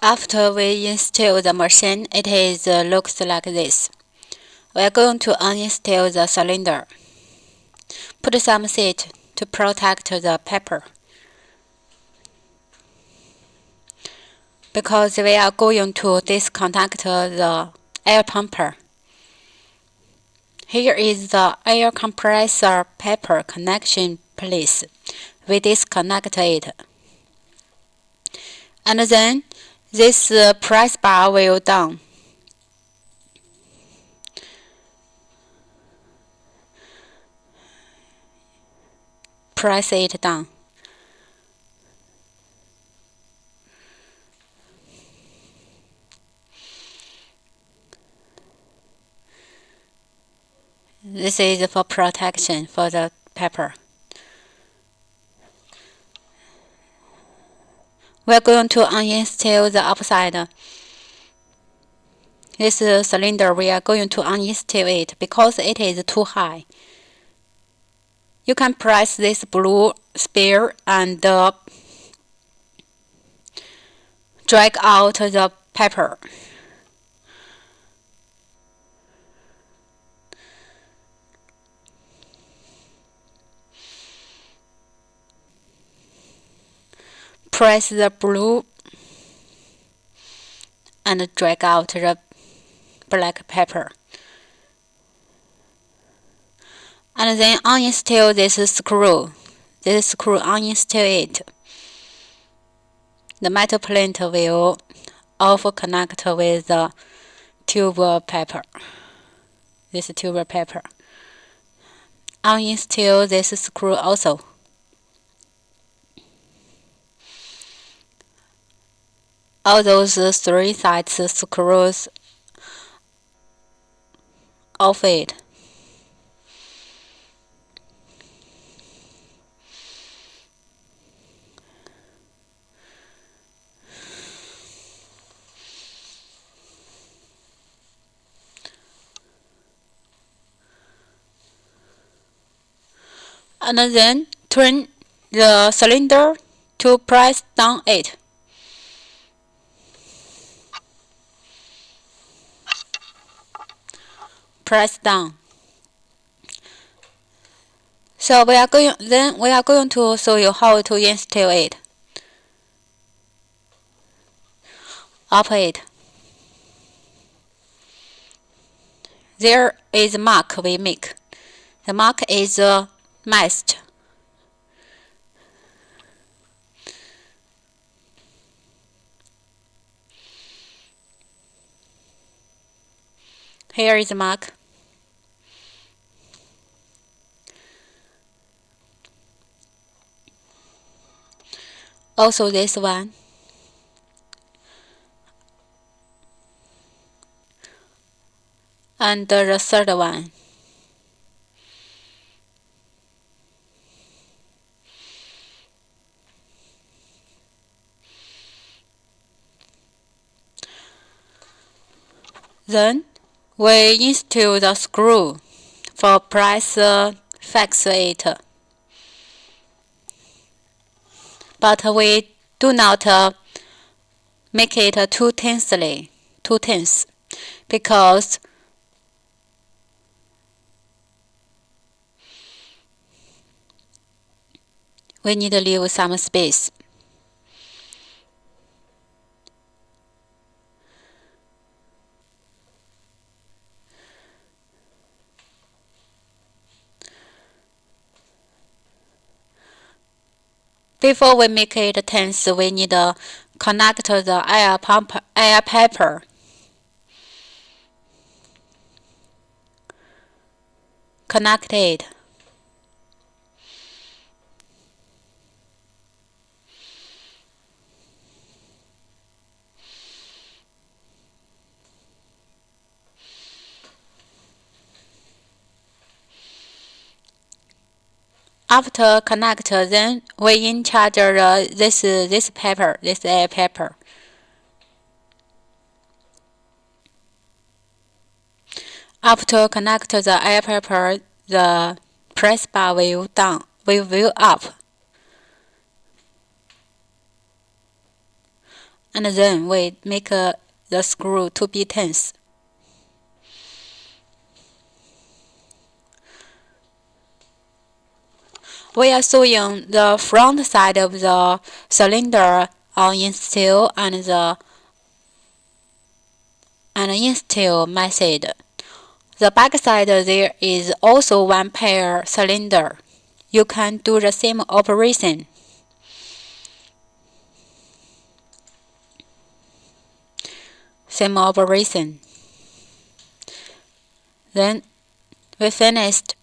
After we install the machine, it looks like this. We are going to uninstall the cylinder. Put some seat to protect the paper. Because we are going to disconnect the air pumper. Here is the air compressor paper connection place. We disconnect it. And then this press bar will down. Press it down. This is for protection for the paper. We are going to uninstall the upside. This cylinder, we are going to uninstall it because it is too high. You can press this blue spear and drag out the paper. Press the blue and drag out the black paper. And then uninstall this screw. This screw, uninstall it. The metal plate will off connect with the tube paper. This tube paper. Uninstall this screw also. All those 3 sides screws off it. And then turn the cylinder to press down it. Press down. So we are going to show you how to install it. Up it. There is a mark we make. The mark is matched. Here is the mark. Also this one. And the third one. Then we install the screw for press fix it. But we do not make it too tense, because we need to leave some space. Before we make it tense, we need to connect the air paper. Connect it. After connect, then we in charge this paper, this air paper. After connect the air paper, the press bar will up. and then we make the screw to be tense. We are sewing the front side of the cylinder on install and the install method. The back side there is also one pair cylinder. You can do the same operation. Then we finished